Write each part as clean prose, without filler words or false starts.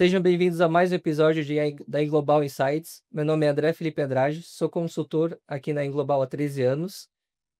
Sejam bem-vindos a mais um episódio da Englobal Insights. Meu nome é André Felipe Andrade, sou consultor aqui na Englobal há 13 anos.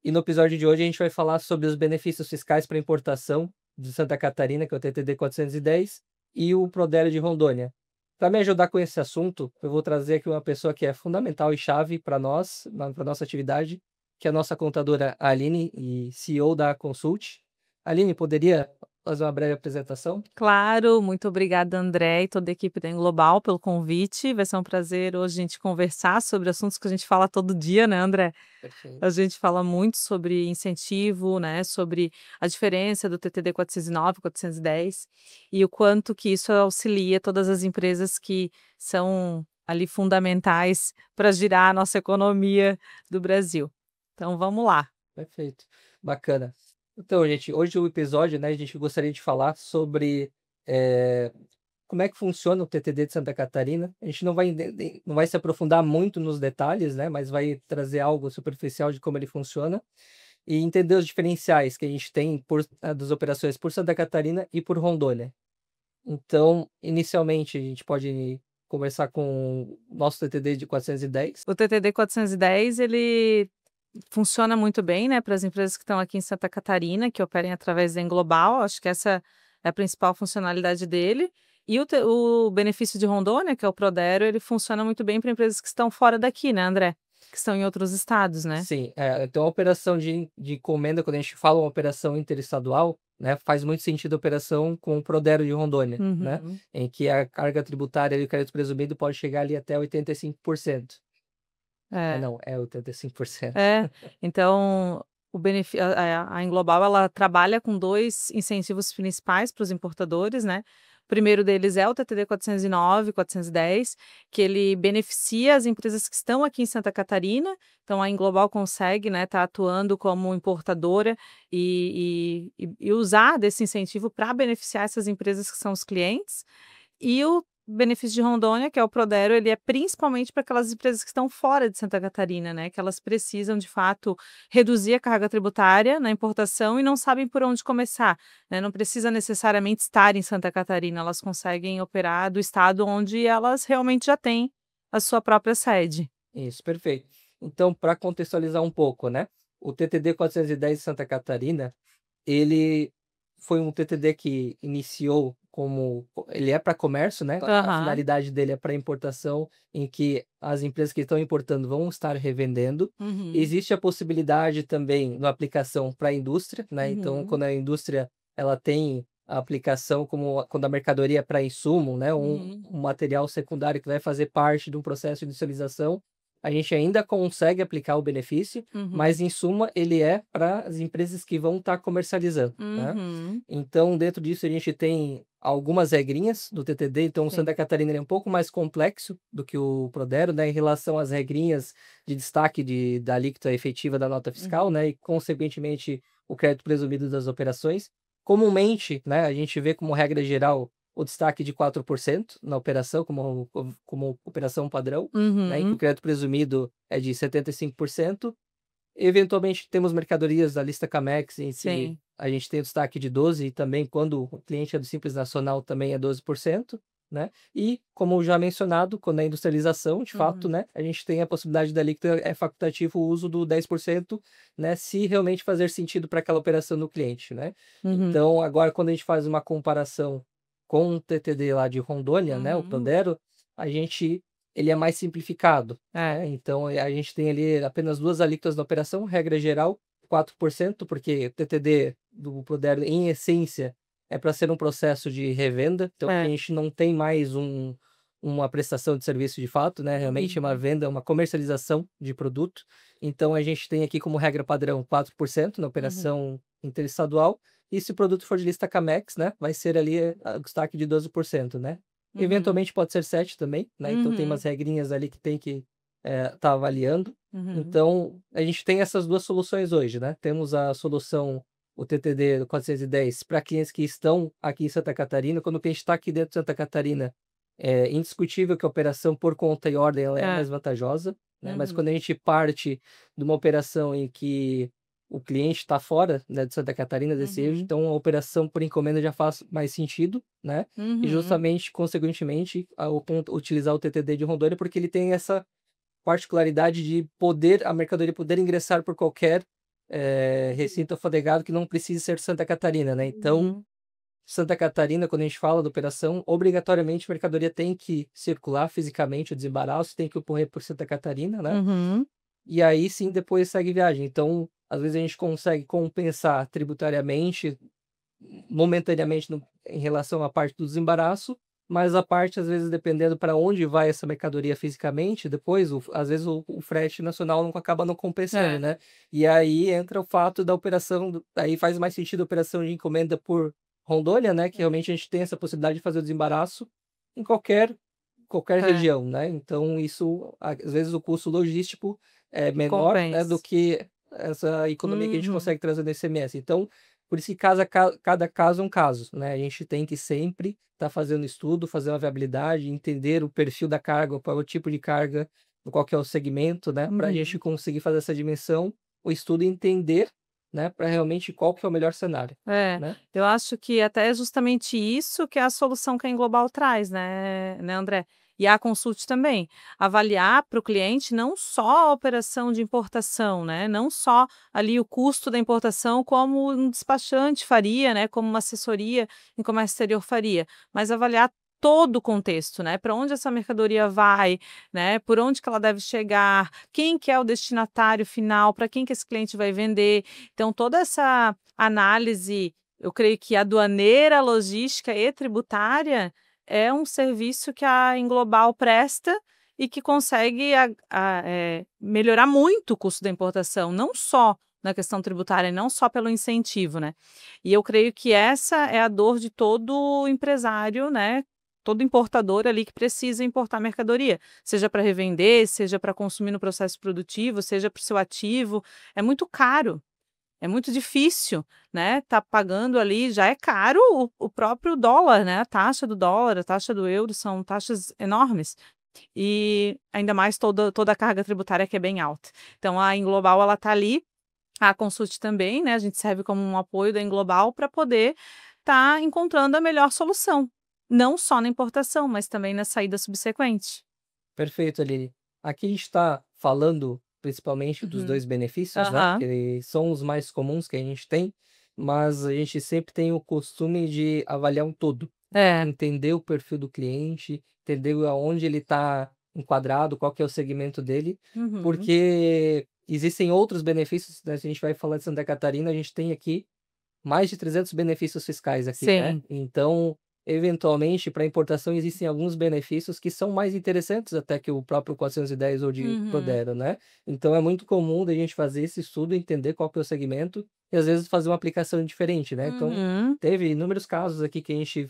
E no episódio de hoje a gente vai falar sobre os benefícios fiscais para importação de Santa Catarina, que é o TTD 410, e o Prodério de Rondônia. Para me ajudar com esse assunto, eu vou trazer aqui uma pessoa que é fundamental e chave para nós, para nossa atividade, que é a nossa contadora Aline e CEO da Consult. Aline, poderia fazer uma breve apresentação? Claro, muito obrigada, André, e toda a equipe da Englobal pelo convite. Vai ser um prazer hoje a gente conversar sobre assuntos que a gente fala todo dia, né, André? Perfeito. A gente fala muito sobre incentivo, né, sobre a diferença do TTD 409 e 410 e o quanto que isso auxilia todas as empresas que são ali fundamentais para girar a nossa economia do Brasil. Então vamos lá. Perfeito, bacana. Então, gente, hoje o episódio, né, a gente gostaria de falar sobre como é que funciona o TTD de Santa Catarina. A gente não vai se aprofundar muito nos detalhes, né, mas vai trazer algo superficial de como ele funciona e entender os diferenciais que a gente tem das operações por Santa Catarina e por Rondônia. Então, inicialmente, a gente pode conversar com o nosso TTD de 410. O TTD 410, ele funciona muito bem, né, para as empresas que estão aqui em Santa Catarina, que operem através da Englobal, acho que essa é a principal funcionalidade dele. E o benefício de Rondônia, que é o Prodero, ele funciona muito bem para empresas que estão fora daqui, né, André? Que estão em outros estados, né? Sim, então a operação de encomenda, quando a gente fala uma operação interestadual, né, faz muito sentido a operação com o Prodero de Rondônia, né, Uhum. em que a carga tributária e o crédito presumido pode chegar ali até 85%. É, Não, é 85%. é. Então, a Englobal, ela trabalha com dois incentivos principais para os importadores, né? O primeiro deles é o TTD 409, 410, que ele beneficia as empresas que estão aqui em Santa Catarina. Então, a Englobal consegue, né, estar atuando como importadora e usar desse incentivo para beneficiar essas empresas que são os clientes. E o benefício de Rondônia, que é o Prodero, ele é principalmente para aquelas empresas que estão fora de Santa Catarina, né, que elas precisam, de fato, reduzir a carga tributária na importação e não sabem por onde começar, né, não precisa necessariamente estar em Santa Catarina, elas conseguem operar do estado onde elas realmente já têm a sua própria sede. Isso, perfeito. Então, para contextualizar um pouco, né, o TTD 410 de Santa Catarina, ele foi um TTD que iniciou como ele é para comércio, né, a Aham. finalidade dele é para importação, em que as empresas que estão importando vão estar revendendo. Uhum. Existe a possibilidade também na aplicação para a indústria, né, então Uhum. quando a indústria ela tem a aplicação quando a mercadoria é para insumo, né, Uhum. um material secundário que vai fazer parte de um processo de industrialização, a gente ainda consegue aplicar o benefício, mas Uhum. em suma ele é para as empresas que vão estar comercializando, né. Uhum. Então dentro disso a gente tem algumas regrinhas do TTD, então o Sim. Santa Catarina ele é um pouco mais complexo do que o Prodero, né, em relação às regrinhas de destaque da alíquota efetiva da nota fiscal, Uhum. né, e consequentemente o crédito presumido das operações. Comumente, né, a gente vê como regra geral o destaque de 4% na operação como operação padrão, né, em que o Uhum. crédito presumido é de 75%. Eventualmente temos mercadorias da lista Camex em que Sim. a gente tem o destaque de 12 e também quando o cliente é do Simples Nacional também é 12%, né. E como já mencionado, quando é industrialização, de fato, Uhum. né, a gente tem a possibilidade da alíquota é facultativo o uso do 10%, né, se realmente fazer sentido para aquela operação do cliente, né. Uhum. Então agora quando a gente faz uma comparação com o TTD lá de Rondônia, né, o Uhum. Prodero, ele é mais simplificado, É. né, então a gente tem ali apenas 2 alíquotas na operação, regra geral, 4%, porque o TTD do Prodero, em essência, é para ser um processo de revenda, então a É. gente não tem mais uma prestação de serviço de fato, né, realmente é uma Uhum. venda, uma comercialização de produto. Então a gente tem aqui como regra padrão 4% na Uhum. operação interestadual, e se o produto for de lista Camex, né, vai ser ali o destaque de 12%, né. Uhum. Eventualmente pode ser 7 também, né, então tem umas Uhum. regrinhas ali que tem que tá avaliando. Uhum. Então, a gente tem essas 2 soluções hoje, né, temos a solução, o TTD 410 para clientes que estão aqui em Santa Catarina, quando o cliente está aqui dentro de Santa Catarina, é indiscutível que a operação por conta e ordem ela é É. mais vantajosa, né, mas Uhum. quando a gente parte de uma operação em que o cliente está fora, né, de Santa Catarina desse eixo, então a operação por encomenda já faz mais sentido, né? E justamente, consequentemente, utilizar o TTD de Rondônia, porque ele tem essa particularidade de a mercadoria poder ingressar por qualquer recinto alfandegado que não precise ser Santa Catarina, né? Então, Santa Catarina, quando a gente fala da operação, obrigatoriamente a mercadoria tem que circular fisicamente, o desembaraço tem que ocorrer por Santa Catarina, né? E aí sim depois segue viagem. Então, às vezes a gente consegue compensar tributariamente, momentaneamente em relação à parte do desembaraço, mas a parte, às vezes, dependendo para onde vai essa mercadoria fisicamente, depois, às vezes, o frete nacional não acaba não compensando, né? E aí entra o fato da operação, aí faz mais sentido a operação de encomenda por Rondônia, né? Que realmente a gente tem essa possibilidade de fazer o desembaraço em qualquer região, né? Então, isso, às vezes, o custo logístico é menor, né, do que essa economia que a gente consegue trazer no ICMS. Então, por isso que cada caso é um caso, né? A gente tem que sempre estar fazendo estudo, fazer uma viabilidade, entender o perfil da carga, qual é o tipo de carga, qual que é o segmento, né? Para a gente conseguir fazer essa dimensão, o estudo e entender, né? Para realmente qual que é o melhor cenário, né? Eu acho que até é justamente isso que é a solução que a Englobal traz, né, André? E a Consult também. Avaliar para o cliente não só a operação de importação, né? Não só ali o custo da importação, como um despachante faria, né? Como uma assessoria em comércio exterior faria, mas avaliar todo o contexto, né? Para onde essa mercadoria vai, né? Por onde que ela deve chegar, quem que é o destinatário final, para quem que esse cliente vai vender. Então, toda essa análise, eu creio que aduaneira, logística e tributária é um serviço que a Englobal presta e que consegue melhorar muito o custo da importação, não só na questão tributária, não só pelo incentivo, né? E eu creio que essa é a dor de todo empresário, né? Todo importador ali que precisa importar mercadoria, seja para revender, seja para consumir no processo produtivo, seja para o seu ativo. É muito caro. É muito difícil, né, tá pagando ali, já é caro o próprio dólar, né, a taxa do dólar, a taxa do euro são taxas enormes, e ainda mais toda a carga tributária que é bem alta. Então a Englobal ela tá ali, a Consult também, né, a gente serve como um apoio da Englobal para poder estar encontrando a melhor solução, não só na importação, mas também na saída subsequente. Perfeito, Aline. Aqui a gente está falando principalmente dos dois benefícios, né? Aham. Que são os mais comuns que a gente tem, mas a gente sempre tem o costume de avaliar um todo, É. entender o perfil do cliente, entender aonde ele está enquadrado, qual que é o segmento dele, Uhum. porque existem outros benefícios, né? Se a gente vai falar de Santa Catarina, a gente tem aqui mais de 300 benefícios fiscais aqui, né? Sim. Então, eventualmente, para importação existem alguns benefícios que são mais interessantes até que o próprio 410 ou de Uhum. Prodero, né? Então, é muito comum da gente fazer esse estudo, entender qual que é o segmento e às vezes fazer uma aplicação diferente, né? Então, Uhum. teve inúmeros casos aqui que a gente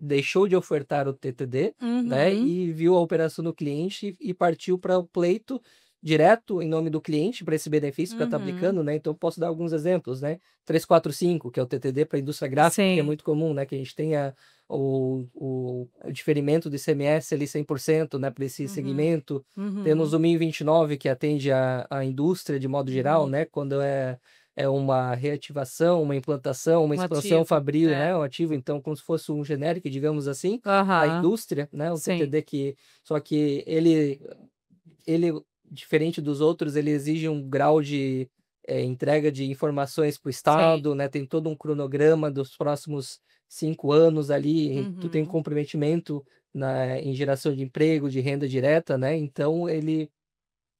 deixou de ofertar o TTD, né? Uhum. E viu a operação do cliente e partiu para o pleito direto em nome do cliente para esse benefício para estar Uhum. aplicando, né? Então, posso dar alguns exemplos, né? 345, que é o TTD para a indústria gráfica, que é Sim. muito comum, né? Que a gente tenha o diferimento do ICMS ali 100%, né? Para esse Uhum. segmento. Temos Uhum. o 1029, que atende a indústria de modo geral, Uhum. né? Quando é uma reativação, uma implantação, uma Um expansão ativo. fabril, É. né? Um ativo, então, como se fosse um genérico, digamos assim, da Aham. indústria, né? O Sim. TTD só que ele, diferente dos outros, ele exige um grau de entrega de informações para o Sim. Estado, né? Tem todo um cronograma dos próximos 5 anos ali, tu tem Uhum. comprometimento em geração de emprego, de renda direta, né? Então, ele,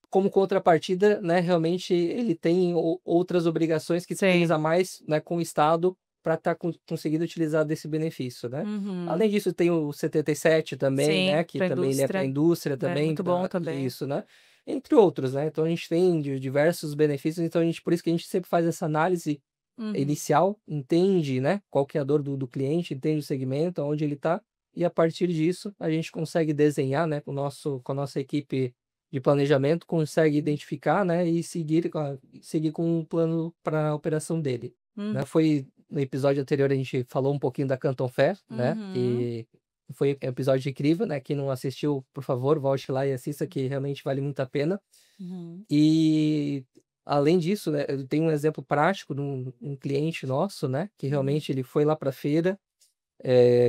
como contrapartida, né, realmente ele tem outras obrigações que tu tens Sim. a mais, né, com o Estado para estar conseguindo utilizar desse benefício, né? Uhum. Além disso, tem o 77 também, né, Sim, que para também ele é para a indústria. indústria É também, muito bom para também. isso, né? Entre outros, né? Então a gente tem diversos benefícios, então por isso que a gente sempre faz essa análise Uhum. inicial, entende, né, qual que é a dor do cliente, entende o segmento, onde ele está, e a partir disso a gente consegue desenhar, né, com a nossa equipe de planejamento, consegue identificar, né, e seguir com um plano para a operação dele, Uhum. né? Foi no episódio anterior a gente falou um pouquinho da Canton Fair, né, Uhum. que foi um episódio incrível, né? Quem não assistiu, por favor, volte lá e assista, que realmente vale muito a pena. Uhum. E além disso, né, eu tenho um exemplo prático de um cliente nosso, né, que realmente ele foi lá para a feira,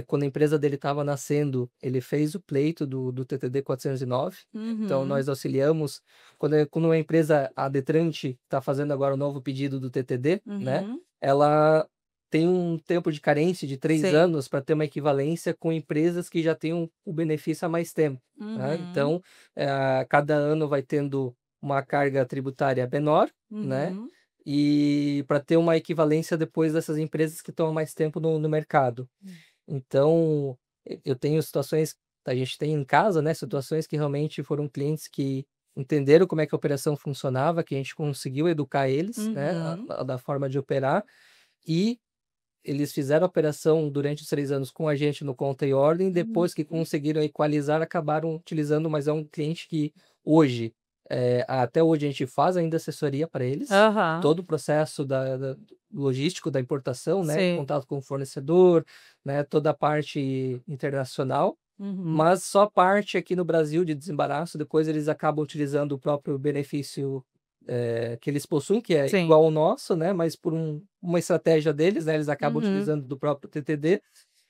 quando a empresa dele estava nascendo, ele fez o pleito do TTD 409, então Uhum. nós auxiliamos, quando uma empresa, a Detrante, está fazendo agora o novo pedido do TTD, né, Uhum. ela tem um tempo de carência de 3 Sei. anos para ter uma equivalência com empresas que já têm o benefício há mais tempo, né. Uhum. Então, cada ano vai tendo uma carga tributária menor, né, Uhum. e para ter uma equivalência depois dessas empresas que estão há mais tempo no mercado. Então, eu tenho situações, a gente tem em casa, né, situações que realmente foram clientes que entenderam como é que a operação funcionava, que a gente conseguiu educar eles, né, Uhum. da forma de operar, e eles fizeram a operação durante os 3 anos com a gente no conta e ordem, Uhum. depois que conseguiram equalizar, acabaram utilizando, mas é um cliente que hoje, até hoje a gente faz ainda assessoria para eles, Aham. todo o processo logístico da importação, né, Sei. contato com o fornecedor, né, toda a parte internacional, Uhum. mas só a parte aqui no Brasil de desembaraço, depois eles acabam utilizando o próprio benefício, que eles possuem, que é Sim. igual ao nosso, né, mas por uma estratégia deles, né, eles acabam Uhum. utilizando do próprio TTD,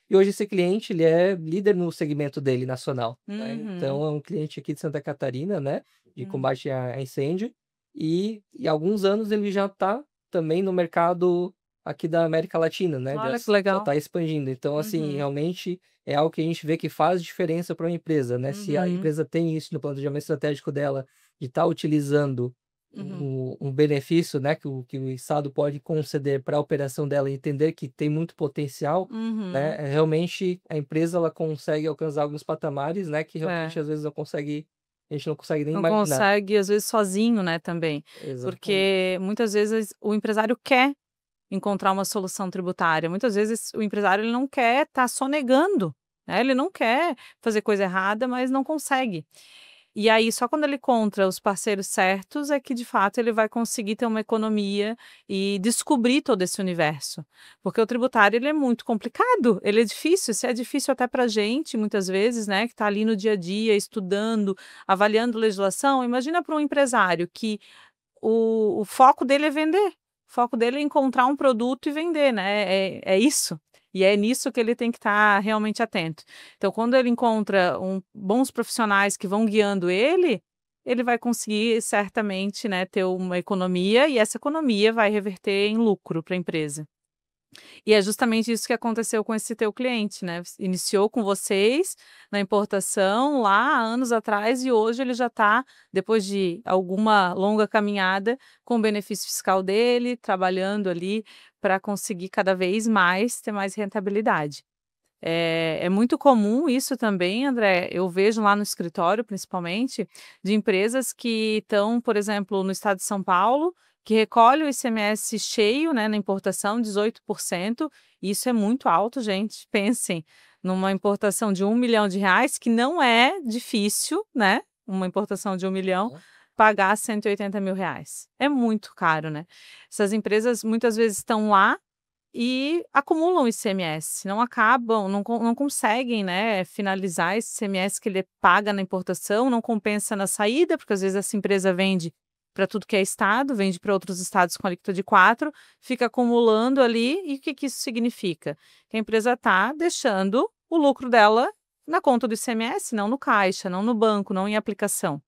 e hoje esse cliente ele é líder no segmento dele nacional, né, Uhum. então é um cliente aqui de Santa Catarina, né, de Hum. combate a incêndio, e há alguns anos ele já está também no mercado aqui da América Latina, né, Olha que já legal. está expandindo. Então, assim, Uhum. realmente é algo que a gente vê que faz diferença para uma empresa, né, se a Uhum. empresa tem isso no planejamento estratégico dela, de estar utilizando Uhum. um benefício, né, que o estado pode conceder para a operação dela e entender que tem muito potencial, né, Uhum. realmente a empresa ela consegue alcançar alguns patamares, né, que É. realmente às vezes a gente não consegue nem Não imaginar. consegue, às vezes, sozinho, né, também. Exatamente. Porque muitas vezes o empresário quer encontrar uma solução tributária. Muitas vezes o empresário ele não quer estar sonegando, né, ele não quer fazer coisa errada, mas não consegue. E aí só quando ele encontra os parceiros certos é que de fato ele vai conseguir ter uma economia e descobrir todo esse universo. Porque o tributário ele é muito complicado, ele é difícil, se é difícil até para a gente muitas vezes, né, que está ali no dia a dia estudando, avaliando legislação, imagina para um empresário que o foco dele é vender, o foco dele é encontrar um produto e vender, né, é isso. E é nisso que ele tem que estar realmente atento. Então, quando ele encontra bons profissionais que vão guiando ele, ele vai conseguir certamente, né, ter uma economia e essa economia vai reverter em lucro para a empresa. E é justamente isso que aconteceu com esse teu cliente, né, iniciou com vocês na importação lá há anos atrás e hoje ele já está, depois de alguma longa caminhada, com o benefício fiscal dele, trabalhando ali para conseguir cada vez mais ter mais rentabilidade. É muito comum isso também, André, eu vejo lá no escritório, principalmente, de empresas que estão, por exemplo, no estado de São Paulo, que recolhe o ICMS cheio, né, na importação, 18%. Isso é muito alto, gente. Pensem numa importação de R$ 1 milhão, que não é difícil, né? Uma importação de 1 milhão, pagar R$ 180 mil. É muito caro, né? Essas empresas muitas vezes estão lá e acumulam ICMS, não acabam, não conseguem, né, finalizar esse ICMS que ele paga na importação, não compensa na saída, porque às vezes essa empresa vende para tudo que é estado, vende para outros estados com alíquota de 4, fica acumulando ali, e o que que isso significa? Que a empresa está deixando o lucro dela na conta do ICMS, não no caixa, não no banco, não em aplicação.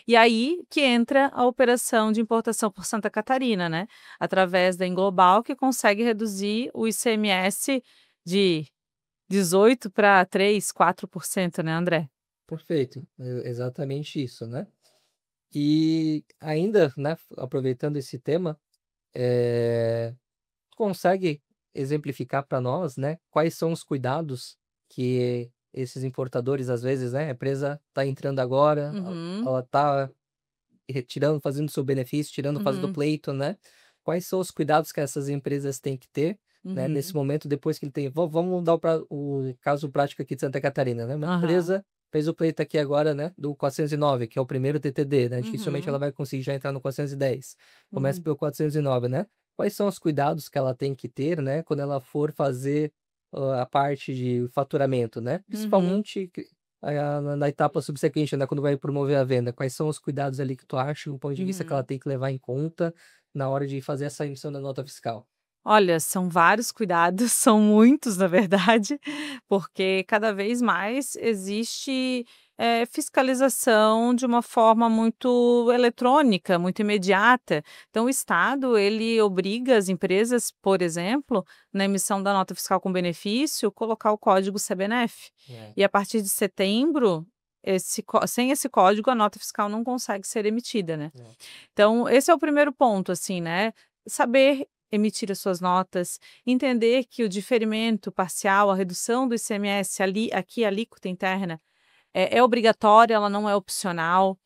E aí que entra a operação de importação por Santa Catarina, né, através da Englobal, que consegue reduzir o ICMS de 18 para 3, 4%, né, André? Perfeito, exatamente isso, né. E ainda, né, aproveitando esse tema, consegue exemplificar para nós, né, quais são os cuidados que esses importadores, às vezes, né, a empresa está entrando agora, Uhum, ela está retirando, fazendo seu benefício, tirando, fazendo uhum, pleito, né. Quais são os cuidados que essas empresas têm que ter, né, nesse uhum, momento depois que ele tem vamos dar o caso prático aqui de Santa Catarina, né, uma aham, empresa fez o pleito aqui agora, né, do 409, que é o primeiro TTD, né, dificilmente ela uhum, vai conseguir já entrar no 410. Começa uhum, pelo 409, né. Quais são os cuidados que ela tem que ter, né, quando ela for fazer, a parte de faturamento, né, uhum, principalmente na etapa subsequente, né, quando vai promover a venda? Quais são os cuidados ali que tu acha, do ponto de vista que ela Uhum. tem que levar em conta na hora de fazer essa emissão da nota fiscal? Olha, são vários cuidados, são muitos, na verdade, porque cada vez mais existe, fiscalização de uma forma muito eletrônica, muito imediata. Então, o Estado, ele obriga as empresas, por exemplo, na emissão da nota fiscal com benefício, colocar o código CBNF. É, E a partir de setembro, sem esse código, a nota fiscal não consegue ser emitida, né? é. Então, esse é o primeiro ponto, assim, né? Saber emitir as suas notas, entender que o diferimento parcial, a redução do ICMS ali, aqui a alíquota interna, é obrigatória, ela não é opcional.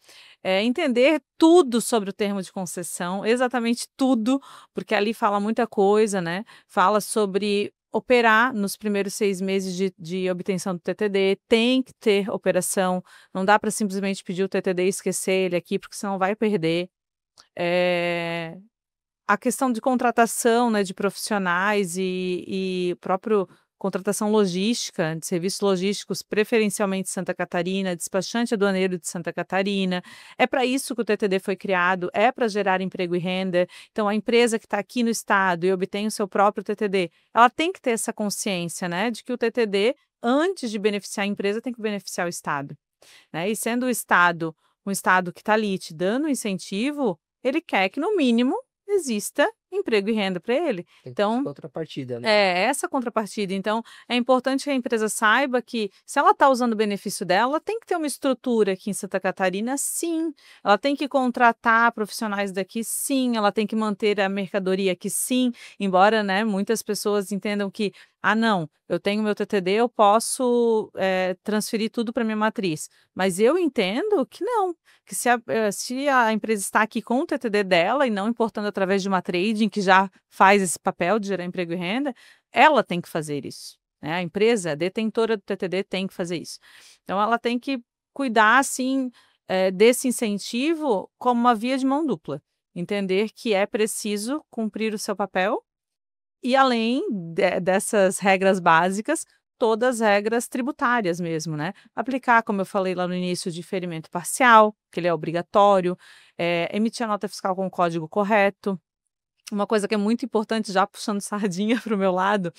Entender tudo sobre o termo de concessão, exatamente tudo, porque ali fala muita coisa, né? Fala sobre operar nos primeiros 6 meses de obtenção do TTD, tem que ter operação, não dá para simplesmente pedir o TTD e esquecer ele aqui, porque senão vai perder. Eh, a questão de contratação, né, de profissionais e próprio contratação logística, de serviços logísticos, preferencialmente Santa Catarina, despachante aduaneiro de Santa Catarina. É para isso que o TTD foi criado, é para gerar emprego e renda. Então, a empresa que está aqui no estado e obtém o seu próprio TTD, ela tem que ter essa consciência, né, de que o TTD, antes de beneficiar a empresa, tem que beneficiar o estado, né? E sendo o estado um estado que está ali te dando incentivo, ele quer que, no mínimo, exista emprego e renda para ele. Tem que ter essa Então, contrapartida, né? essa contrapartida. Então, é importante que a empresa saiba que, se ela está usando o benefício dela, ela tem que ter uma estrutura aqui em Santa Catarina, sim. Ela tem que contratar profissionais daqui, sim. Ela tem que manter a mercadoria aqui, sim. Embora, né, muitas pessoas entendam que, ah, não, eu tenho meu TTD, eu posso transferir tudo para minha matriz. Mas eu entendo que não, que se a empresa está aqui com o TTD dela e não importando através de uma trading que já faz esse papel de gerar emprego e renda, ela tem que fazer isso, né? A empresa, a detentora do TTD, tem que fazer isso. Então, ela tem que cuidar, assim, desse incentivo como uma via de mão dupla. Entender que é preciso cumprir o seu papel e, além dessas regras básicas, todas as regras tributárias mesmo, né? Aplicar, como eu falei lá no início, o diferimento parcial, que ele é obrigatório, emitir a nota fiscal com o código correto. Uma coisa que é muito importante, já puxando sardinha para o meu lado,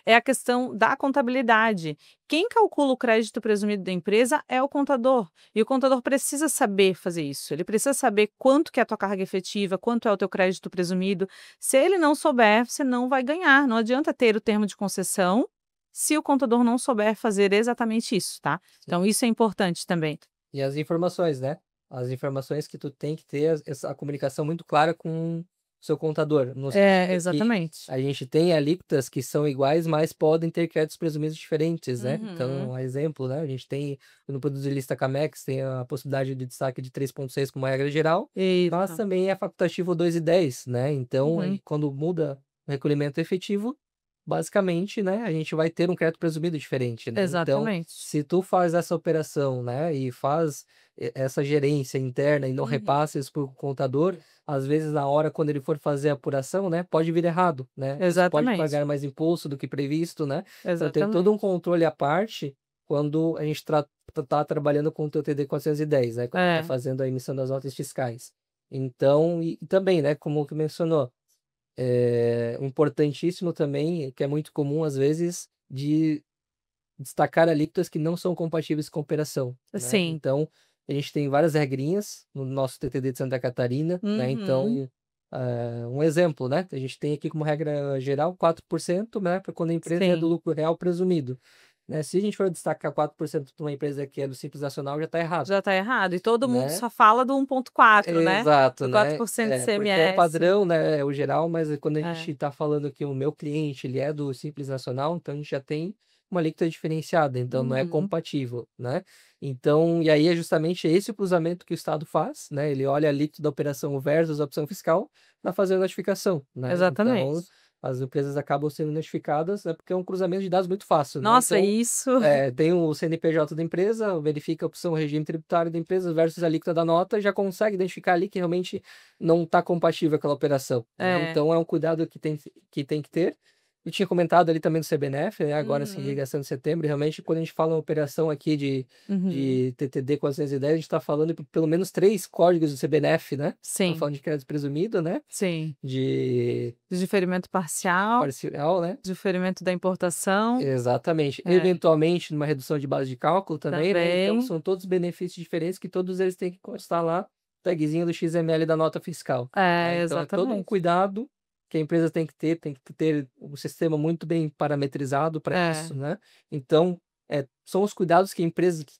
é a questão da contabilidade. Quem calcula o crédito presumido da empresa é o contador. E o contador precisa saber fazer isso. Ele precisa saber quanto que é a tua carga efetiva, quanto é o teu crédito presumido. Se ele não souber, você não vai ganhar. Não adianta ter o termo de concessão se o contador não souber fazer exatamente isso, tá? Sim. Então, isso é importante também. E as informações, né? As informações que tu tem que ter, essa comunicação muito clara com o seu contador, no É, sentido que exatamente. a gente tem alíquotas que são iguais, mas podem ter créditos presumidos diferentes, né? Então, Uhum. um exemplo, né? A gente tem, no produto de lista Camex, tem a possibilidade de destaque de 3,6 como regra geral, mas Isso. também é facultativo 2 e 10, né? Então, Uhum. aí, quando muda o recolhimento efetivo, basicamente, né, a gente vai ter um crédito presumido diferente, né? Então, Exatamente. se tu faz essa operação, né, e faz essa gerência interna e não Uhum. repassa isso para o contador, às vezes na hora quando ele for fazer a apuração, né, pode vir errado, né? Você pode Exatamente. pagar mais imposto do que previsto, né? Então tem todo um Exatamente. controle à parte quando a gente tá trabalhando com o teu TD 410, né, quando tá É. fazendo a emissão das notas fiscais. Então, e também, né, como que mencionou, importantíssimo também, que é muito comum às vezes, de destacar alíquotas que não são compatíveis com operação, né? Sim. Então, a gente tem várias regrinhas no nosso TTD de Santa Catarina, né? Uhum. Então, um exemplo, né? A gente tem aqui como regra geral 4%, né? Para quando a empresa é do Sim. lucro real presumido, né? Se a gente for destacar 4% de uma empresa que é do Simples Nacional, já está errado, Já tá errado. E todo mundo né? só fala do 1,4, né? Exato, Do quatro né? por cento de Porque é o ICMS. padrão, né? É o geral, mas quando a É. gente está falando que o meu cliente ele é do Simples Nacional, então a gente já tem uma alíquota diferenciada, então não é Uhum. compatível, né? Então, e aí é justamente esse o cruzamento que o Estado faz, né? Ele olha a alíquota da operação versus a opção fiscal para fazer a notificação, né? Então, Exatamente. as empresas acabam sendo notificadas, né? Porque é um cruzamento de dados muito fácil, né? Nossa, Então, isso tem o CNPJ da empresa, verifica a opção regime tributário da empresa versus a alíquota da nota, já consegue identificar ali que realmente não está compatível aquela operação, né? é. Então é um cuidado que tem que ter. Eu tinha comentado ali também do CBNF, né, agora essa Uhum. irrigação de setembro, realmente quando a gente fala uma operação aqui Uhum. de TTD 410, a gente está falando de pelo menos 3 códigos do CBNF, né? Estamos Sim, falando de crédito presumido, né? sim. De De diferimento parcial, parcial, né? diferimento da importação, Exatamente. é, Eventualmente, numa redução de base de cálculo também, né? Então, também. são todos benefícios diferentes que todos eles têm que constar lá, tagzinho do XML da nota fiscal, né? É, Então, é todo um exatamente. cuidado que a empresa tem que ter um sistema muito bem parametrizado para É. isso, né? Então, são os cuidados que a empresa, que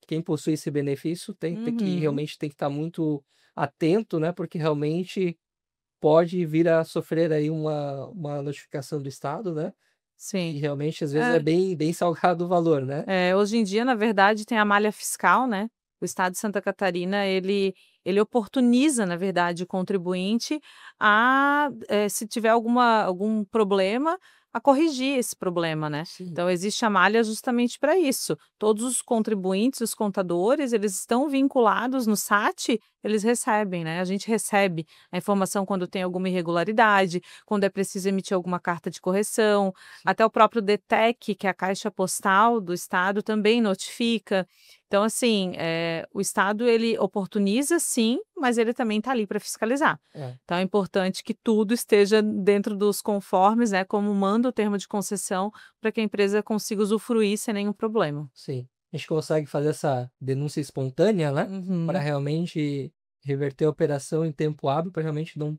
quem possui esse benefício tem que Uhum. realmente tem que estar muito atento, né? Porque realmente pode vir a sofrer aí uma notificação do Estado, né? Sim. E realmente, às vezes, é É. bem salgado o valor, né. Hoje em dia, na verdade, tem a malha fiscal, né. O estado de Santa Catarina, ele oportuniza, na verdade, o contribuinte a, se tiver algum problema, a corrigir esse problema, né. Sim, Então existe a malha justamente para isso. Todos os contribuintes, os contadores, eles estão vinculados no SAT, eles recebem, né. A gente recebe a informação quando tem alguma irregularidade, quando é preciso emitir alguma carta de correção, sim. até o próprio DETEC, que é a caixa postal do estado, também notifica. Então, assim, o estado ele oportuniza sim, mas ele também está ali para fiscalizar. É, Então é importante que tudo esteja dentro dos conformes, né, como manda o termo de concessão, para que a empresa consiga usufruir sem nenhum problema. sim. A gente consegue fazer essa denúncia espontânea, né, para Uhum. realmente reverter a operação em tempo hábil, para realmente não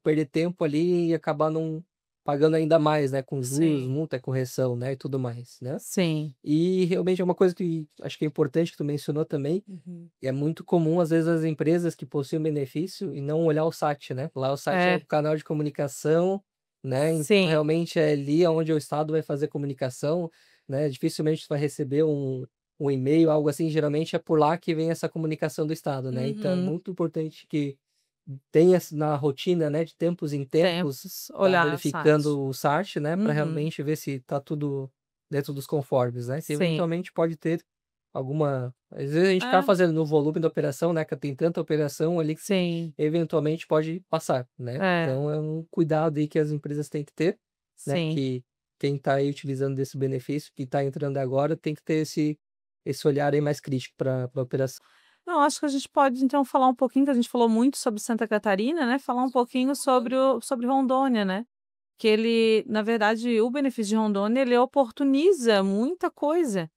perder tempo ali e acabar não pagando ainda mais, né, com juros, Sim, multa, correção, né, e tudo mais, né. sim. E realmente é uma coisa que acho que é importante que tu mencionou também, Uhum. e é muito comum às vezes as empresas que possuem benefício e não olhar o SAT, né. Lá o SAT é o É, canal de comunicação, né, então sim. realmente é ali aonde o Estado vai fazer comunicação, né, dificilmente tu vai receber um e-mail, algo assim, geralmente é por lá que vem essa comunicação do Estado, né. Então é Uhum. muito importante que tenha na rotina, né, de tempos em tempos, Tempos, tá olhar o site. verificando o SAT, né, para Uhum. realmente ver se tá tudo dentro dos conformes, né. Se Sim. eventualmente pode ter alguma às vezes a gente acaba É, fazendo no volume da operação, né, que tem tanta operação ali que sim. eventualmente pode passar, né. É, Então é um cuidado aí que as empresas têm que ter, né, sim. que quem está aí utilizando desse benefício, que está entrando agora, tem que ter esse olhar aí mais crítico para a operação. Não, acho que a gente pode então falar um pouquinho, que a gente falou muito sobre Santa Catarina, né, falar um pouquinho sobre Rondônia, né, que ele na verdade, o benefício de Rondônia, ele oportuniza muita coisa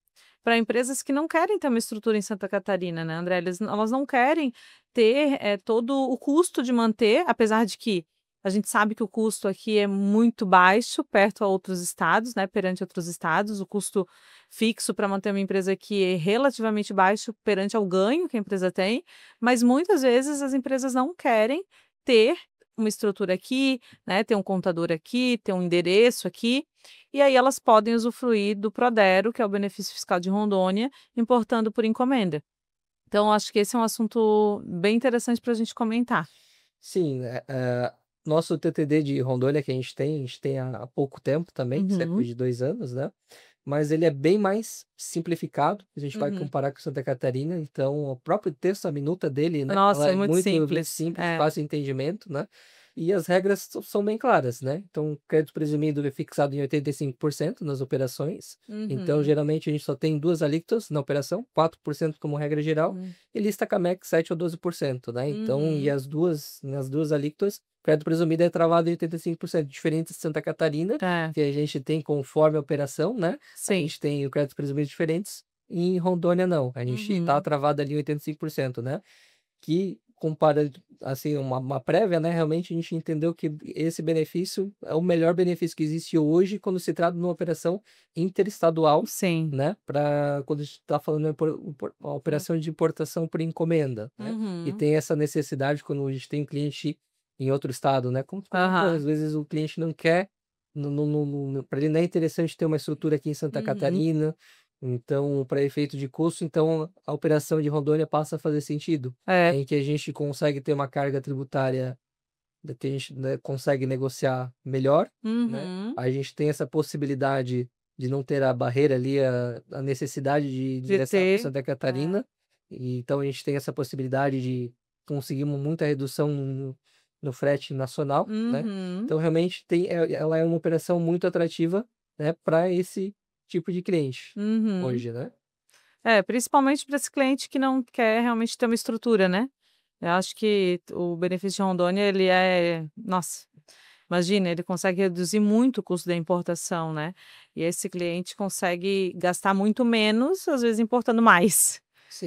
para empresas que não querem ter uma estrutura em Santa Catarina, né, André, elas não querem ter, todo o custo de manter, apesar de que a gente sabe que o custo aqui é muito baixo, perto a outros estados, né, perante outros estados, o custo fixo para manter uma empresa aqui é relativamente baixo perante ao ganho que a empresa tem, mas muitas vezes as empresas não querem ter uma estrutura aqui, né, ter um contador aqui, ter um endereço aqui, e aí elas podem usufruir do Prodero, que é o benefício fiscal de Rondônia, importando por encomenda. Então, acho que esse é um assunto bem interessante para a gente comentar. Sim, nosso TTD de Rondônia que a gente tem há pouco tempo também, cerca Uhum, de 2 anos, né, mas ele é bem mais simplificado, se a gente vai uhum. comparar com Santa Catarina, então o próprio texto, a minuta dele, né, ela Nossa, é é muito muito simples. simples, É. fácil de entendimento, né, e as regras são bem claras, né, então crédito presumido é fixado em 85% nas operações, então Uhum, geralmente a gente só tem 2 alíquotas na operação, 4% como regra geral, uhum, e lista Camex 7 ou 12%, né, então e uhum. nas 2 alíquotas, crédito presumido é travado em 85%, diferente de Santa Catarina, É, que a gente tem conforme a operação, né, a sim. gente tem o crédito presumido diferentes, e em Rondônia não, a gente tá Uhum. travado ali em 85%, né, que compara assim, uma prévia, né, realmente a gente entendeu que esse benefício é o melhor benefício que existe hoje quando se trata de uma operação interestadual, Sim. né, para quando a gente está falando uma Hum. operação de importação por encomenda, né, e Uhum. tem essa necessidade quando a gente tem um cliente em outro estado, né, como tu comentou, Aham. às vezes o cliente não quer, para ele não é interessante ter uma estrutura aqui em Santa Uhum. Catarina, então para efeito de custo, então a operação de Rondônia passa a fazer sentido, É. em que a gente consegue ter uma carga tributária que a gente, né, consegue negociar melhor, né, Uhum. a gente tem essa possibilidade de não ter a barreira ali, a necessidade de De ingressar para ter Santa é. Catarina, e então a gente tem essa possibilidade de conseguir muita redução no frete nacional, né? Uhum. Então, realmente, ela é uma operação muito atrativa, né, para esse tipo de cliente Uhum. hoje, né? É, principalmente para esse cliente que não quer realmente ter uma estrutura, né. Eu acho que o benefício de Rondônia ele é nossa, imagina, ele consegue reduzir muito o custo da importação, né. E esse cliente consegue gastar muito menos, às vezes importando mais,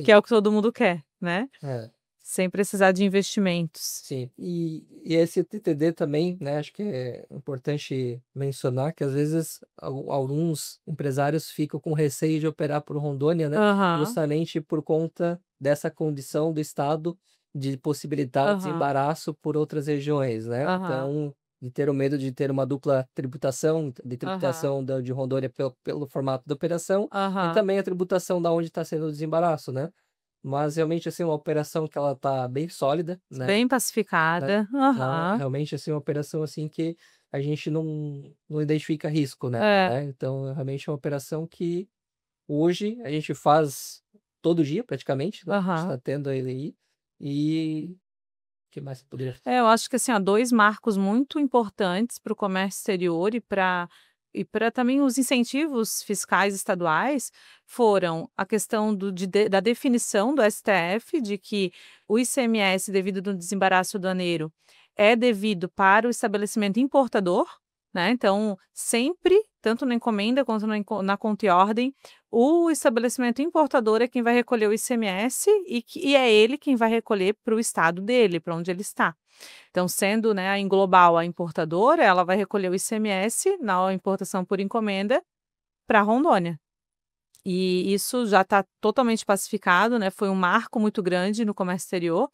que Sim, é o que todo mundo quer, né, é. sem precisar de investimentos. Sim, e esse TTD também, né, acho que é importante mencionar que às vezes alguns empresários ficam com receio de operar por Rondônia, né, Aham, justamente por conta dessa condição do estado de possibilitar aham, desembaraço por outras regiões, né? aham, Então, de ter o medo de ter uma dupla tributação, de aham, tributação de Rondônia pelo formato da operação e aham. também a tributação da onde está sendo o desembaraço, né? Mas realmente assim uma operação que ela tá bem sólida, né? Bem Né, pacificada. ela Aham. realmente, assim, é uma operação, assim, que a gente não identifica risco, É. né, então realmente é uma operação que hoje a gente faz todo dia praticamente, né, a gente Aham. tá tendo ele aí, e o que mais que poderia É, eu acho que assim, ó, 2 marcos muito importantes para o comércio exterior e para também os incentivos fiscais estaduais foram a questão da definição do STF de que o ICMS devido no desembaraço aduaneiro é devido para o estabelecimento importador, né, então sempre, tanto na encomenda quanto na conta e ordem, o estabelecimento importador é quem vai recolher o ICMS e é ele quem vai recolher para o estado dele, para onde ele está. Então, sendo, né, a Inglobal a importadora, ela vai recolher o ICMS na importação por encomenda para Rondônia. E isso já está totalmente pacificado, né? Foi um marco muito grande no comércio exterior.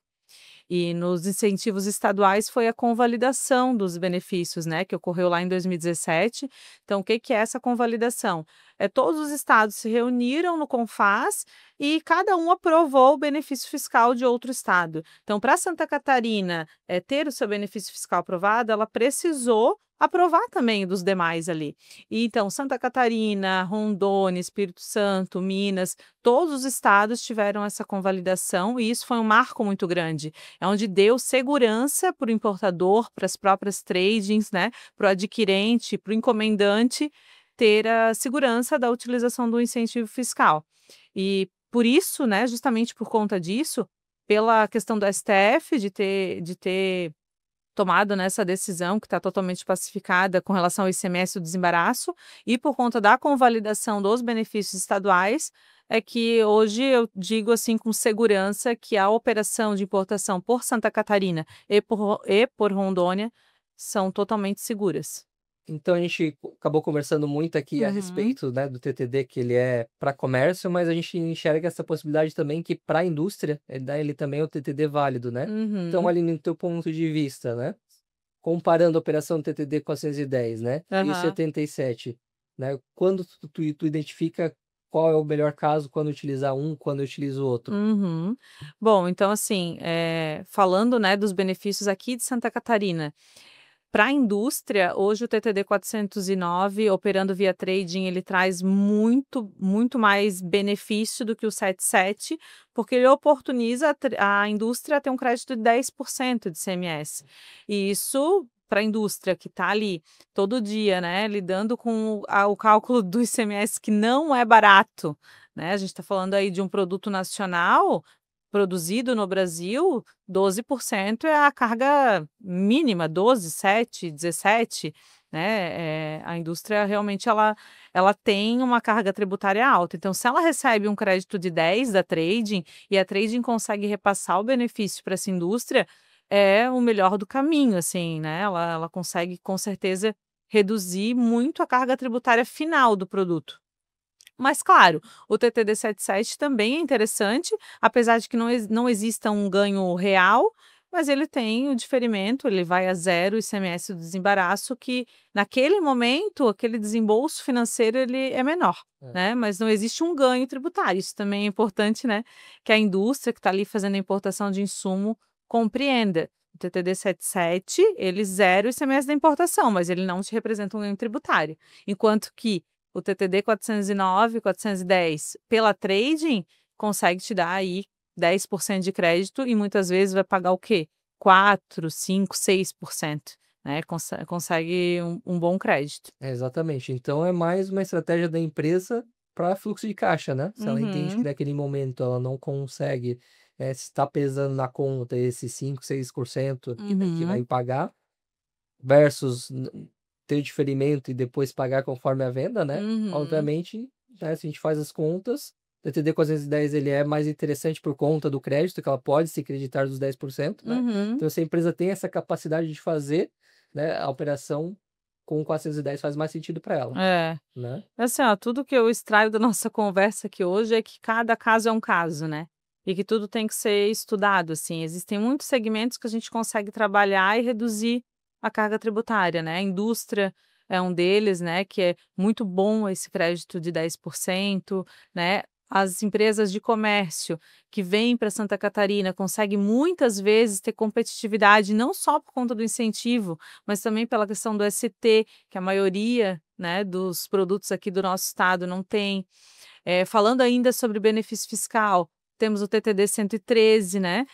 E nos incentivos estaduais foi a convalidação dos benefícios, né, que ocorreu lá em 2017. Então, o que que é essa convalidação? É todos os estados se reuniram no CONFAS e cada um aprovou o benefício fiscal de outro estado. Então, para Santa Catarina, ter o seu benefício fiscal aprovado, ela precisou aprovar também dos demais ali. E então, Santa Catarina, Rondônia, Espírito Santo, Minas, todos os estados tiveram essa convalidação e isso foi um marco muito grande. É onde deu segurança para o importador, para as próprias tradings, né, para o adquirente, para o encomendante ter a segurança da utilização do incentivo fiscal. E por isso, né, justamente por conta disso, pela questão do STF de ter tomado nessa decisão que está totalmente pacificada com relação ao ICMS do desembaraço, e por conta da convalidação dos benefícios estaduais, é que hoje eu digo assim com segurança que a operação de importação por Santa Catarina e por Rondônia são totalmente seguras. então a gente acabou conversando muito aqui a Uhum, respeito, né, do TTD, que ele é para comércio, mas a gente enxerga essa possibilidade também que para a indústria, ele também é o TTD válido, né? Então uhum, ali no teu ponto de vista, né? Comparando a operação TTD 410, né, e o aham. 77, né, quando tu identifica qual é o melhor caso, quando utilizar um, quando utiliza o outro? Uhum. Bom, então assim, falando, né, dos benefícios aqui de Santa Catarina. Para a indústria, hoje o TTD 409, operando via trading, ele traz muito, muito mais benefício do que o 77, porque ele oportuniza a indústria a ter um crédito de 10% de CMS. E isso para a indústria que está ali todo dia, né, lidando com o cálculo do ICMS, que não é barato, né? A gente está falando aí de um produto nacional produzido no Brasil, 12% é a carga mínima, 12, 7, 17, né, a indústria realmente ela tem uma carga tributária alta, então se ela recebe um crédito de 10 da trading, e a trading consegue repassar o benefício para essa indústria, é o melhor do caminho, assim, né, ela consegue com certeza reduzir muito a carga tributária final do produto. Mas claro, o TTD 77 também é interessante, apesar de que não exista um ganho real, mas ele tem o diferimento, ele vai a zero ICMS do desembaraço, que naquele momento, aquele desembolso financeiro ele é menor, É. né, mas não existe um ganho tributário, isso também é importante, né, que a indústria que está ali fazendo a importação de insumo compreenda. O TTD 77, ele zera o ICMS da importação, mas ele não te representa um ganho tributário, enquanto que o TTD 409, 410 pela trading consegue te dar aí 10% de crédito e muitas vezes vai pagar o quê? 4, 5, 6%, né? Consegue um bom crédito. Exatamente. Então é mais uma estratégia da empresa para fluxo de caixa, né? Se ela entende que Uhum, naquele momento ela não consegue, se está pesando na conta esses 5, 6% que vai uhum, pagar, versus ter diferimento e depois pagar conforme a venda, né? uhum, Obviamente, né, se a gente faz as contas, o TTD 410 ele é mais interessante por conta do crédito, que ela pode se creditar dos 10%, né? uhum. Então, se a empresa tem essa capacidade de fazer, né, a operação com 410 faz mais sentido para ela, É. né? Assim, ó, tudo que eu extraio da nossa conversa aqui hoje é que cada caso é um caso, né? E que tudo tem que ser estudado, assim. Existem muitos segmentos que a gente consegue trabalhar e reduzir a carga tributária, né? A indústria é um deles, né? Que é muito bom esse crédito de 10%, né? As empresas de comércio que vêm para Santa Catarina conseguem muitas vezes ter competitividade, não só por conta do incentivo, mas também pela questão do ST, que a maioria, né, dos produtos aqui do nosso estado não tem. Falando ainda sobre benefício fiscal, temos o TTD 113, né,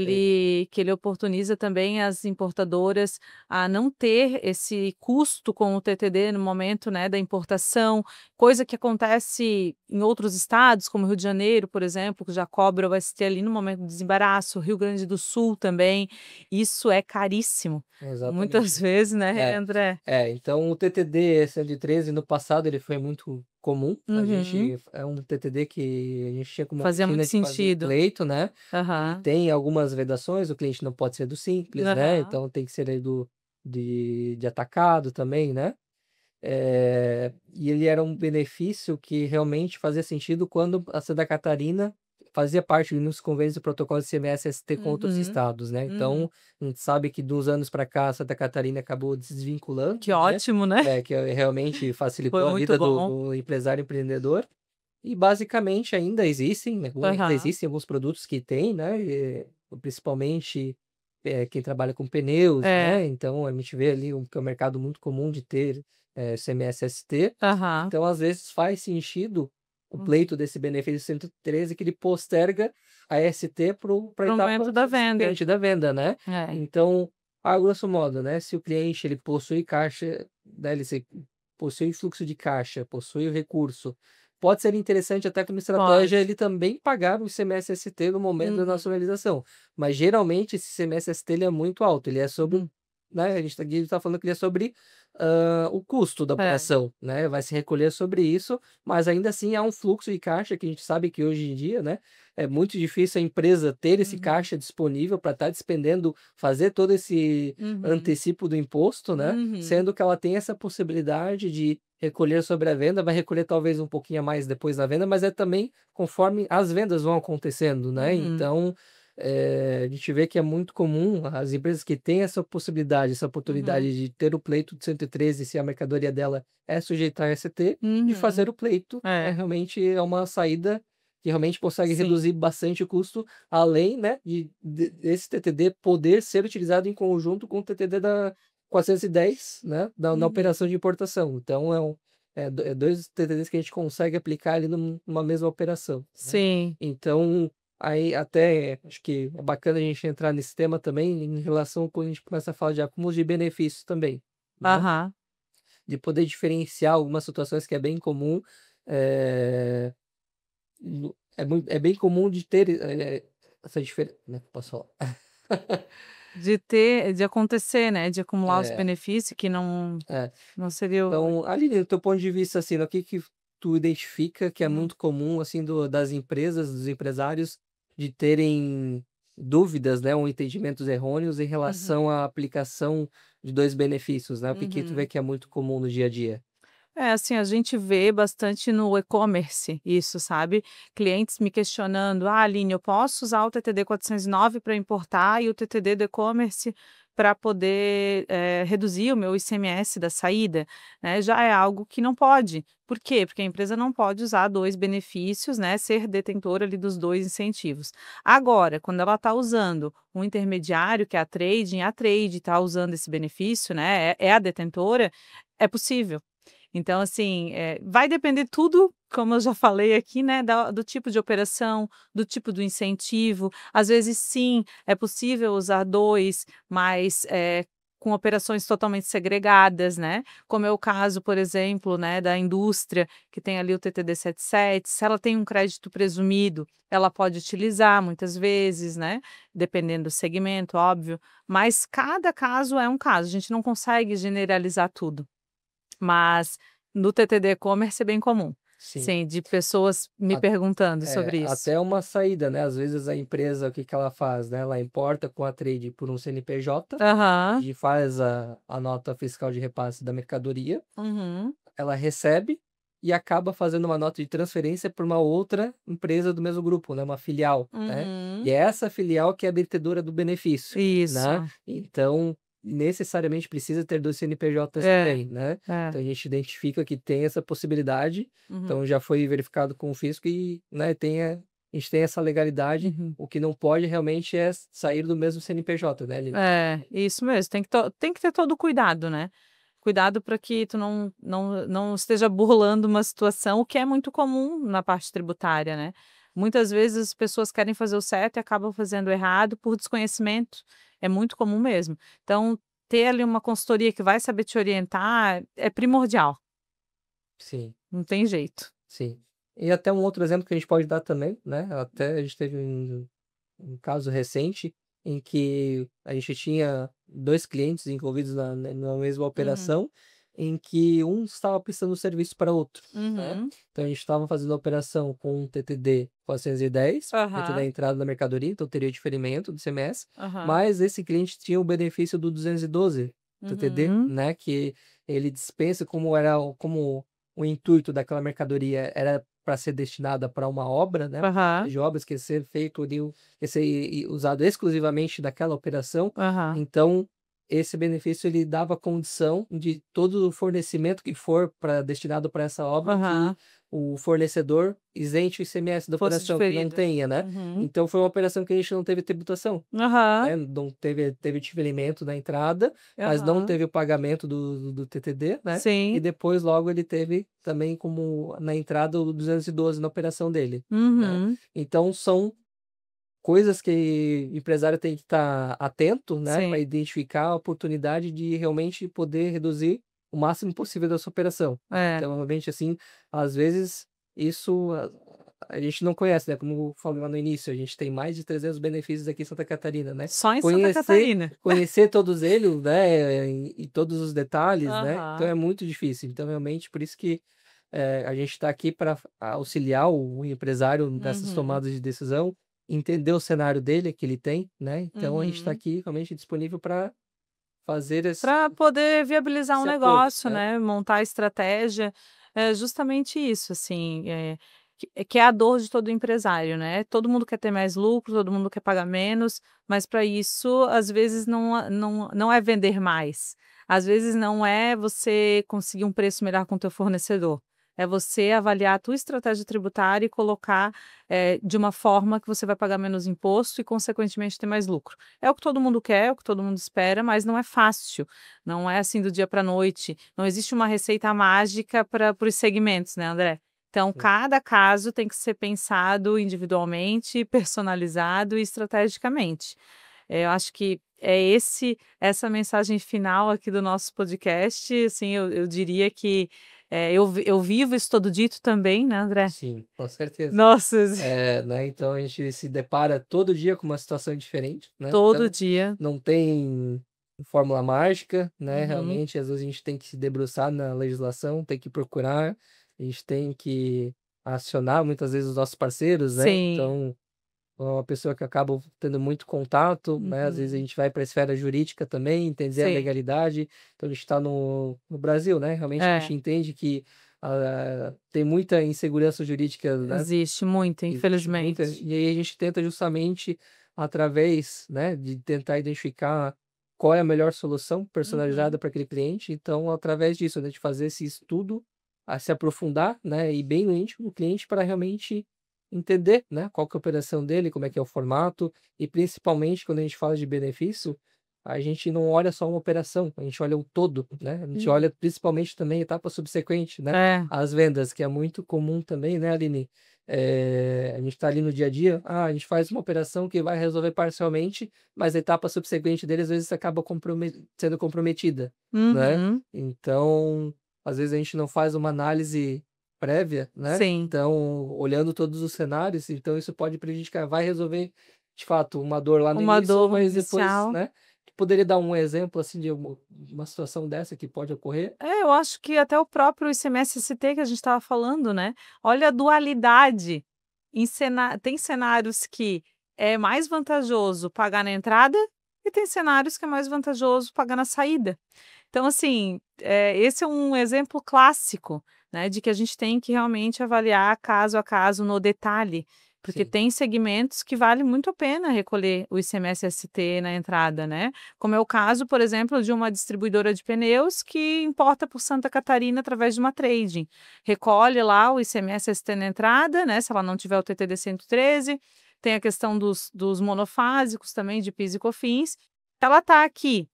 Sim, que ele oportuniza também as importadoras a não ter esse custo com o TTD no momento, né, da importação, coisa que acontece em outros estados, como Rio de Janeiro, por exemplo, que já cobra o ST ali no momento do desembaraço, Rio Grande do Sul também, isso é caríssimo. Muitas exatamente. vezes, né, É, André? então o TTD 113 no passado ele foi muito comum. A Uhum. gente é um TTD que a gente tinha como Fazia muito rotina de fazer o sentido. pleito, né? Ele Aham, tem algumas vedações, o cliente não pode ser do simples, né? aham. Então tem que ser aí de atacado também, né? E ele era um benefício que realmente fazia sentido quando a Santa Catarina fazia parte nos convênios do protocolo de ICMS-ST com outros Uhum, estados, né? uhum. Então, a gente sabe que dos anos para cá, a Santa Catarina acabou desvinculando, Que né? ótimo, né? Que realmente Foi facilitou a muito vida bom. do empresário empreendedor. E basicamente ainda existem, né? Ainda Aham. existem alguns produtos que têm, né? Principalmente quem trabalha com pneus, É. né? Então a gente vê ali que é um mercado muito comum de ter CMS-ST. Aham. Então, às vezes, faz sentido o Uhum. pleito desse benefício 113 que ele posterga a ST para a Para o momento etapa da venda. subsequente da venda, né? É. Então, a grosso modo, né? Se o cliente ele possui caixa, né, possui fluxo de caixa, possui o recurso, pode ser interessante até como estratégia Pode. ele também pagar o ICMS-ST no momento da Uhum, nacionalização. Mas geralmente esse ICMS-ST ele é muito alto, ele é sobre, uhum. né? A gente está falando que ele é sobre o custo da É. operação, né? Vai se recolher sobre isso, mas ainda assim há um fluxo de caixa que a gente sabe que hoje em dia, né? É muito difícil a empresa ter esse Uhum, caixa disponível para estar despendendo, fazer todo esse uhum, antecipo do imposto, né? uhum, Sendo que ela tem essa possibilidade de recolher sobre a venda, vai recolher talvez um pouquinho a mais depois da venda, mas é também conforme as vendas vão acontecendo, né? uhum, Então, a gente vê que é muito comum as empresas que têm essa possibilidade, essa uhum, oportunidade de ter o pleito de 113, se a mercadoria dela é sujeita a ST, de fazer uhum. o pleito, É. realmente é uma saída que realmente consegue Sim. reduzir bastante o custo, além, né, desse TTD poder ser utilizado em conjunto com o TTD da 410, né, na operação Uhum. de importação. Então, é dois TTDs que a gente consegue aplicar ali numa mesma operação, né? Sim. Então, aí até acho que é bacana a gente entrar nesse tema também em relação quando a gente começa a falar de acúmulo de benefícios também, né? Aham. De poder diferenciar algumas situações que é bem comum, eh, é bem comum de ter essa diferença, né? Posso falar? De acontecer, né, de acumular os É, benefícios que não é. não seria o Então, Aline, do teu ponto de vista, assim, né, o que que tu identifica que é hum, muito comum, assim, das empresas, dos empresários, de terem dúvidas, né, ou entendimentos errôneos em uhum, relação à aplicação de dois benefícios, né? O que que tu vê uhum. que é muito comum no dia a dia? É, assim, a gente vê bastante no e-commerce isso, sabe? Clientes me questionando: "Ah, Aline, eu posso usar o TTD 409 para importar e o TTD do e-commerce para poder, reduzir o meu ICMS da saída?", né, já é algo que não pode. Por quê? Porque a empresa não pode usar 2 benefícios, né, ser detentora ali dos 2 incentivos. Agora, quando ela está usando um intermediário, que é a Trade está usando esse benefício, né, é a detentora, é possível. Então, assim, vai depender tudo, como eu já falei aqui, né, do tipo de operação, do tipo do incentivo. Às vezes, sim, é possível usar 2, mas com operações totalmente segregadas, né? Como é o caso, por exemplo, né, da indústria, que tem ali o TTD 77. Se ela tem um crédito presumido, ela pode utilizar muitas vezes, né? Dependendo do segmento, óbvio. Mas cada caso é um caso, a gente não consegue generalizar tudo. Mas no TTD E-commerce é bem comum, Sim. sim, de pessoas me perguntando sobre isso. Até uma saída, né? Às vezes a empresa, o que que ela faz, né? Ela importa com a trade por um CNPJ Aham. e faz a nota fiscal de repasse da mercadoria, Uhum. ela recebe e acaba fazendo uma nota de transferência para uma outra empresa do mesmo grupo, né? Uma filial, né? E Uhum. é essa filial que é a detentora do benefício, né? Isso. Então, necessariamente precisa ter 2 CNPJs É, também, né? é. Então a gente identifica que tem essa possibilidade, Uhum. então já foi verificado com o fisco e, né, a gente tem essa legalidade, Uhum. o que não pode realmente é sair do mesmo CNPJ, né, Aline? É, isso mesmo, tem que ter todo o cuidado, né. Cuidado para que tu não esteja burlando uma situação, o que é muito comum na parte tributária, né. Muitas vezes as pessoas querem fazer o certo e acabam fazendo o errado por desconhecimento, é muito comum mesmo. Então, ter ali uma consultoria que vai saber te orientar é primordial, Sim. não tem jeito. Sim. E até um outro exemplo que a gente pode dar também, né, até a gente teve um caso recente em que a gente tinha 2 clientes envolvidos na mesma Uhum, operação, em que um estava prestando serviço para outro, né. uhum, Então a gente estava fazendo a operação com um TTD 410, dentro da aham, entrada da mercadoria, então teria diferimento do ICMS, aham, mas esse cliente tinha o benefício do 212 TTD, uhum, né, que ele dispensa como o intuito daquela mercadoria era para ser destinada para uma obra, né, aham, de obras que ia ser feito ali, ia ser usado exclusivamente daquela operação, aham, então esse benefício ele dava condição de todo o fornecimento que for destinado para essa obra, que aham. o fornecedor isente o ICMS da Fosse operação, que não diferido. tenha, né. Uhum. Então foi uma operação que a gente não teve tributação, Aham, né, não teve diferimento na entrada, mas não aham. teve o pagamento do TTD, né, e Sim. depois logo ele teve também como na entrada o 212 na operação dele, né. Uhum. Então são coisas que o empresário tem que estar atento, né, para Sim. identificar a oportunidade de realmente poder reduzir o máximo possível da sua operação. É. Então realmente, assim, às vezes isso a gente não conhece, né, como eu falei lá no início, a gente tem mais de 300 benefícios aqui em Santa Catarina, né. Só em Santa Conhecer Catarina. conhecer todos eles, né, e todos os detalhes, né, então Aham. é muito difícil. Então realmente por isso que, a gente está aqui para auxiliar o empresário nessas Uhum. tomadas de decisão, entender o cenário dele, que ele tem, né, então a gente está Uhum. aqui realmente disponível para fazer Para poder viabilizar um esse apoio, negócio, né. né, montar a estratégia, é justamente isso, assim, que é a dor de todo empresário, né. Todo mundo quer ter mais lucro, todo mundo quer pagar menos, mas para isso, às vezes, não é vender mais, às vezes não é você conseguir um preço melhor com o teu fornecedor, é você avaliar a tua estratégia tributária e colocar, de uma forma que você vai pagar menos imposto e, consequentemente, ter mais lucro. É o que todo mundo quer, é o que todo mundo espera, mas não é fácil, não é assim do dia para a noite, não existe uma receita mágica para os segmentos, né, André? Então, Sim. cada caso tem que ser pensado individualmente, personalizado e estrategicamente. Eu acho que é essa mensagem final aqui do nosso podcast, assim, eu diria que, eu vivo isso todo dito também, né, André? Sim, com certeza. Nossa, Né, então a gente se depara todo dia com uma situação diferente, né, todo então dia. não tem fórmula mágica, né, Uhum. realmente às vezes a gente tem que se debruçar na legislação, tem que procurar, a gente tem que acionar muitas vezes os nossos parceiros, né, Sim. então uma pessoa que acaba tendo muito contato, né, às vezes a Uhum. gente vai para a esfera jurídica também, entender a Sim. legalidade, então a gente está no Brasil, né, realmente a É, gente entende que, tem muita insegurança jurídica, né, existe muito, existe muita, infelizmente. e aí a gente tenta justamente através, né, de tentar identificar qual é a melhor solução personalizada Uhum. para aquele cliente, então através disso, né, de fazer esse estudo, a se aprofundar, né, e bem no íntimo do cliente para realmente entender, né, qual que é a operação dele, como é que é o formato, e principalmente quando a gente fala de benefício, a gente não olha só uma operação, a gente olha o todo, né? A gente olha principalmente também a etapa subsequente, né? É, As vendas, que é muito comum também, né, Aline? A gente está ali no dia a dia, a gente faz uma operação que vai resolver parcialmente, mas a etapa subsequente dele às vezes acaba sendo comprometida, né? uhum, Então, às vezes a gente não faz uma análise prévia, né? sim. Então, olhando todos os cenários, então isso pode prejudicar, vai resolver de fato uma dor lá no Uma início, dor mas depois, inicial. né? Poderia dar um exemplo assim de uma situação dessa que pode ocorrer? É, eu acho que até o próprio ICMS-ST que a gente estava falando, né, olha a dualidade tem cenários que é mais vantajoso pagar na entrada e tem cenários que é mais vantajoso pagar na saída. Então, assim, esse é um exemplo clássico, né, de que a gente tem que realmente avaliar caso a caso no detalhe, porque Sim, tem segmentos que vale muito a pena recolher o ICMS-ST na entrada, né? Como é o caso, por exemplo, de uma distribuidora de pneus que importa por Santa Catarina através de uma trading. Recolhe lá o ICMS-ST na entrada, né? Se ela não tiver o TTD 113, tem a questão dos monofásicos também, de PIS e COFINS. Ela está aqui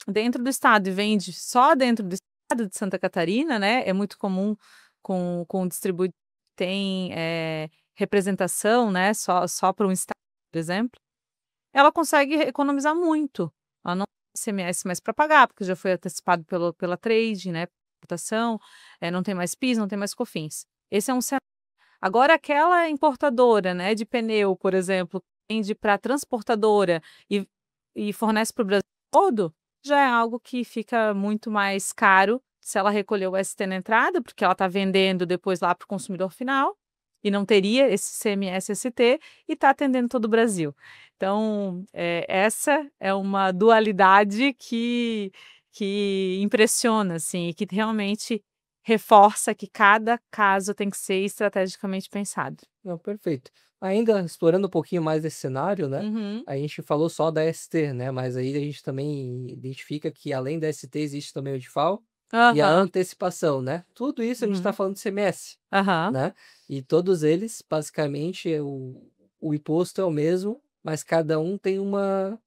dentro do estado e vende só dentro do estado de Santa Catarina, né? É muito comum com o distribuidor que tem representação, né? Só para um estado, por exemplo. Ela consegue economizar muito. Ela não tem ICMS mais para pagar, porque já foi antecipado pela trade, né? Importação, não tem mais PIS, não tem mais COFINS. Esse é um cenário. Agora, aquela importadora, né, de pneu, por exemplo, que vende para transportadora e fornece para o Brasil todo, já é algo que fica muito mais caro se ela recolher o ST na entrada, porque ela está vendendo depois lá para o consumidor final e não teria esse CMS-ST e está atendendo todo o Brasil. Então, essa é uma dualidade que impressiona, assim, e que realmente reforça que cada caso tem que ser estrategicamente pensado. não, perfeito. Ainda explorando um pouquinho mais esse cenário, né? Uhum. A gente falou só da ST, né? Mas aí a gente também identifica que além da ST existe também o DIFAL e a Aham. antecipação, né? Tudo isso a gente está Uhum. falando de CMS, Aham. né? E todos eles, basicamente, o imposto é o mesmo, mas cada um tem uma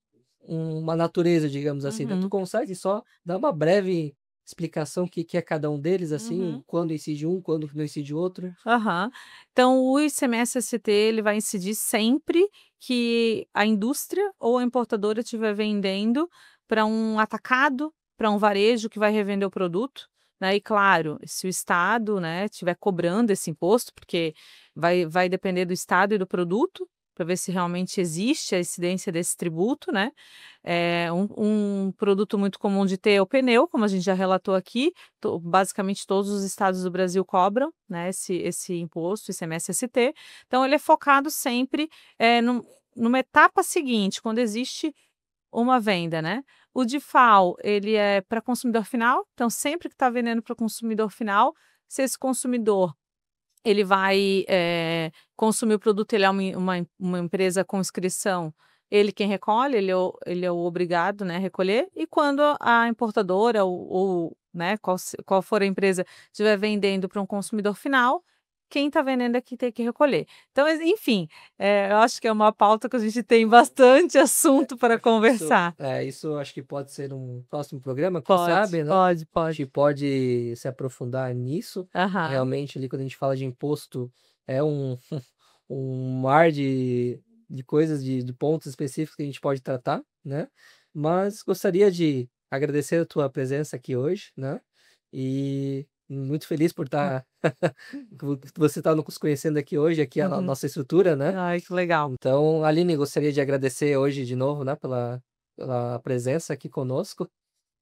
natureza, digamos assim, né? Tu Uhum. consegue só dar uma breve explicação que é cada um deles, assim, Uhum. quando incide um, quando não incide outro? Aham. Então, o ICMS-ST ele vai incidir sempre que a indústria ou a importadora estiver vendendo para um atacado, para um varejo que vai revender o produto, né? E claro, se o Estado, né, estiver cobrando esse imposto, porque vai depender do Estado e do produto, para ver se realmente existe a incidência desse tributo, né? Um produto muito comum de ter é o pneu, como a gente já relatou aqui. Basicamente todos os estados do Brasil cobram, né, esse imposto, ICMS-ST. Então ele é focado sempre numa etapa seguinte, quando existe uma venda, né? O DIFAL, ele é para consumidor final, então sempre que está vendendo para o consumidor final, se esse consumidor ele vai, consumir o produto, ele é uma empresa com inscrição, ele quem recolhe, ele é o obrigado, né, a recolher, e quando a importadora ou, né, qual for a empresa, estiver vendendo para um consumidor final, quem está vendendo é que tem que recolher. Então, enfim, eu acho que é uma pauta que a gente tem bastante assunto para Acho que conversar. isso acho que pode ser um próximo programa, quem Pode, sabe, né? pode, A pode. gente pode se aprofundar nisso. Aham. Realmente, ali, quando a gente fala de imposto, é um, um mar de coisas, de pontos específicos que a gente pode tratar, né? Mas gostaria de agradecer a tua presença aqui hoje, né? E muito feliz por estar, você está nos conhecendo aqui hoje, aqui a Uhum. nossa estrutura, né? Ai, que legal. Então, Aline, gostaria de agradecer hoje de novo, né, pela presença aqui conosco.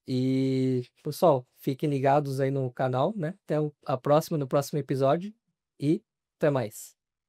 E, pessoal, fiquem ligados aí no canal, né? Até a próxima, no próximo episódio. E até mais.